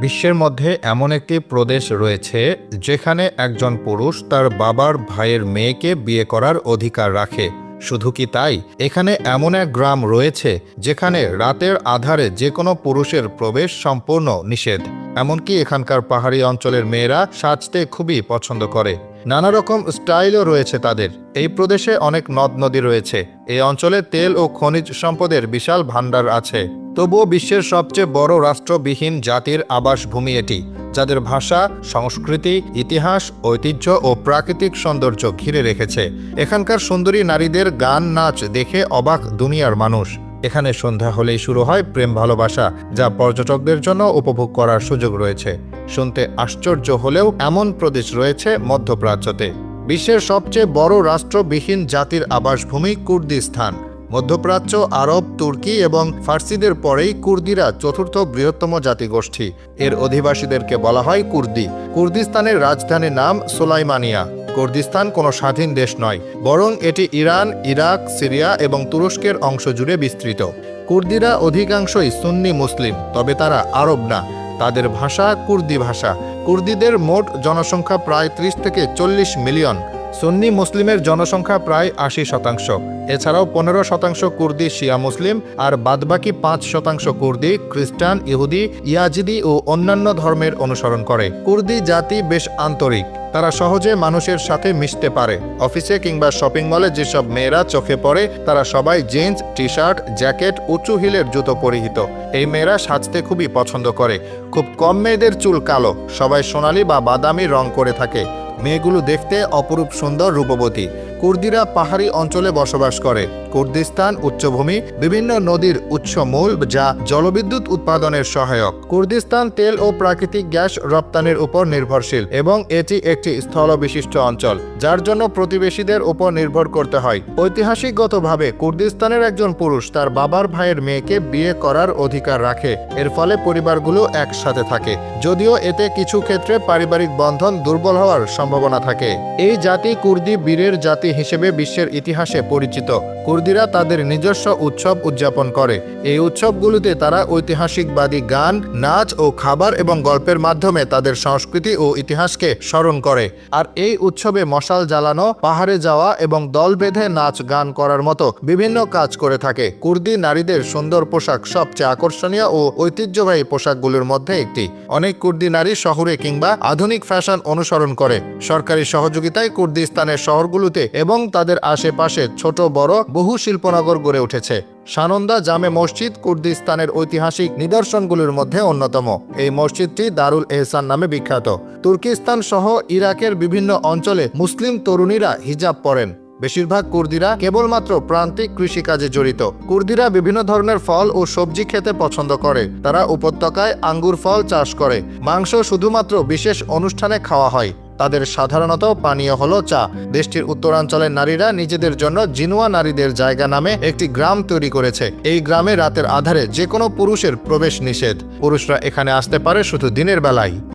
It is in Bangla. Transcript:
বিশ্বের মধ্যে এমন একটি প্রদেশ রয়েছে যেখানে একজন পুরুষ তার বাবার ভাইয়ের মেয়েকে বিয়ে করার অধিকার রাখে। শুধু কি তাই, এখানে এমন এক গ্রাম রয়েছে যেখানে রাতের আঁধারে যে কোনো পুরুষের প্রবেশ সম্পূর্ণ নিষেধ। এমনকি এখানকার পাহাড়ি অঞ্চলের মেয়েরা সাজতে খুবই পছন্দ করে। নানা রকম স্টাইলও রয়েছে তাদের। এই প্রদেশে অনেক নদ নদী রয়েছে। এই অঞ্চলে তেল ও খনিজ সম্পদের বিশাল ভাণ্ডার আছে। তবুও বিশ্বের সবচেয়ে বড় রাষ্ট্রবিহীন জাতির আবাসভূমি এটি, যাদের ভাষা, সংস্কৃতি, ইতিহাস, ঐতিহ্য ও প্রাকৃতিক সৌন্দর্য ঘিরে রেখেছে। এখানকার সুন্দরী নারীদের গান নাচ দেখে অবাক দুনিয়ার মানুষ। এখানে সন্ধ্যা হলেই শুরু হয় প্রেম ভালোবাসা, যা পর্যটকদের জন্য উপভোগ করার সুযোগ রয়েছে। শুনতে আশ্চর্য হলেও এমন প্রদেশ রয়েছে মধ্যপ্রাচ্যতে। বিশ্বের সবচেয়ে বড় রাষ্ট্রবিহীন জাতির আবাসভূমি কুর্দিস্তান। মধ্যপ্রাচ্য, আরব, তুর্কি এবং ফার্সিদের পরেই কুর্দিরা চতুর্থ বৃহত্তম জাতিগোষ্ঠী। এর অধিবাসীদেরকে বলা হয় কুর্দি। কুর্দিস্তানের রাজধানীর নাম সুলাইমানিয়া। কুর্দিস্তান কোনো স্বাধীন দেশ নয়, বরং এটি ইরান, ইরাক, সিরিয়া এবং তুরস্কের অংশ জুড়ে বিস্তৃত। কুর্দিরা অধিকাংশই সুন্নি মুসলিম, তবে তারা আরব না। তাদের ভাষা কুর্দি ভাষা। কুর্দিদের মোট জনসংখ্যা প্রায় 30 থেকে 40 মিলিয়ন। সুন্নি মুসলিমের জনসংখ্যা প্রায় 80%। এছাড়াও 15% কুর্দি শিয়া মুসলিম, আর বাদবাকি 5% কুর্দি খ্রিস্টান, ইহুদি, ইয়াজিদি ও অন্যান্য ধর্মের অনুসরণ করে। কুর্দি জাতি বেশ আন্তরিক। তারা সহজে মানুষের সাথে মিশতে পারে। অফিসে কিংবা শপিং মলে যেসব মেয়েরা চোখে পড়ে, তারা সবাই জিন্স, টি শার্ট, জ্যাকেট, উঁচু হিলের জুতো পরিহিত। এই মেয়েরা সাজতে খুবই পছন্দ করে। খুব কম মেয়েদের চুল কালো, সবাই সোনালি বা বাদামি রং করে থাকে। মেয়েগুলো দেখতে অপরূপ সুন্দর, রূপবতী। কুর্দিরা পাহাড়ি অঞ্চলে বসবাস করে। কুর্দিস্তান উচ্চভূমি, বিভিন্ন নদীর উৎসমূল যা জলবিদ্যুৎ উৎপাদনের সহায়ক। কুর্দিস্তান তেল ও প্রাকৃতিক গ্যাস রপ্তানির উপর নির্ভরশীল এবং এটি একটি স্থলবিশিষ্ট অঞ্চল, যার জন্য প্রতিবেশীদের উপর নির্ভর করতে হয়। ঐতিহাসিকগতভাবে কুর্দিস্তানের একজন পুরুষ তার বাবার ভাইয়ের মেয়েকে বিয়ে করার অধিকার রাখে। এর ফলে পরিবারগুলো একসাথে থাকে, যদিও এতে কিছু ক্ষেত্রে পারিবারিক বন্ধন দুর্বল হওয়ার সম্ভাবনা থাকে। এই জাতি কুর্দি বীরের জাতি হিসেবে বিশ্বের ইতিহাসে পরিচিত। কুর্দিরা তাদের নিজস্ব উৎসব উদযাপন করে। এই উৎসবগুলোতে তারা ঐতিহাসিকবাদী গান, নাচ ও খাবার এবং গল্পের মাধ্যমে তাদের সংস্কৃতি ও ইতিহাসকে স্মরণ করে। আর এই উৎসবে মশাল জ্বালানো, পাহাড়ে যাওয়া এবং দল বেঁধে নাচ গান করার মতো বিভিন্ন কাজ করে থাকে। কুর্দি নারীদের সুন্দর পোশাক সবচেয়ে আকর্ষণীয় ও ঐতিহ্যবাহী পোশাকগুলোর মধ্যে একটি। অনেক কুর্দি নারী শহুরে কিংবা আধুনিক ফ্যাশন অনুসরণ করে। সরকারি সহযোগিতায় কুর্দিস্তানের শহরগুলোতে এবং তাদের আশেপাশে ছোট বড় বহু শিল্পনগর গড়ে উঠেছে। সানন্দা জামে মসজিদ কুর্দিস্তানের ঐতিহাসিক নিদর্শনগুলোর মধ্যে অন্যতম। এই মসজিদটি দারুল এহসান নামে বিখ্যাত। তুর্কিস্তান সহ ইরাকের বিভিন্ন অঞ্চলে মুসলিম তরুণীরা হিজাব পরেন। বেশিরভাগ কুর্দিরা কেবলমাত্র প্রান্তিক কৃষিকাজে জড়িত। কুর্দিরা বিভিন্ন ধরনের ফল ও সবজি খেতে পছন্দ করে। তারা উপত্যকায় আঙ্গুর ফল চাষ করে। মাংস শুধুমাত্র বিশেষ অনুষ্ঠানে খাওয়া হয়। তাদের সাধারণত পানীয় হলো চা। দেশটির উত্তরাঞ্চলের নারীরা নিজেদের জন্য জিনুয়া নারীদের জায়গা নামে একটি গ্রাম তৈরি করেছে। এই গ্রামে রাতের আধারে যে কোনো পুরুষের প্রবেশ নিষেধ। পুরুষরা এখানে আসতে পারে শুধু দিনের বেলায়।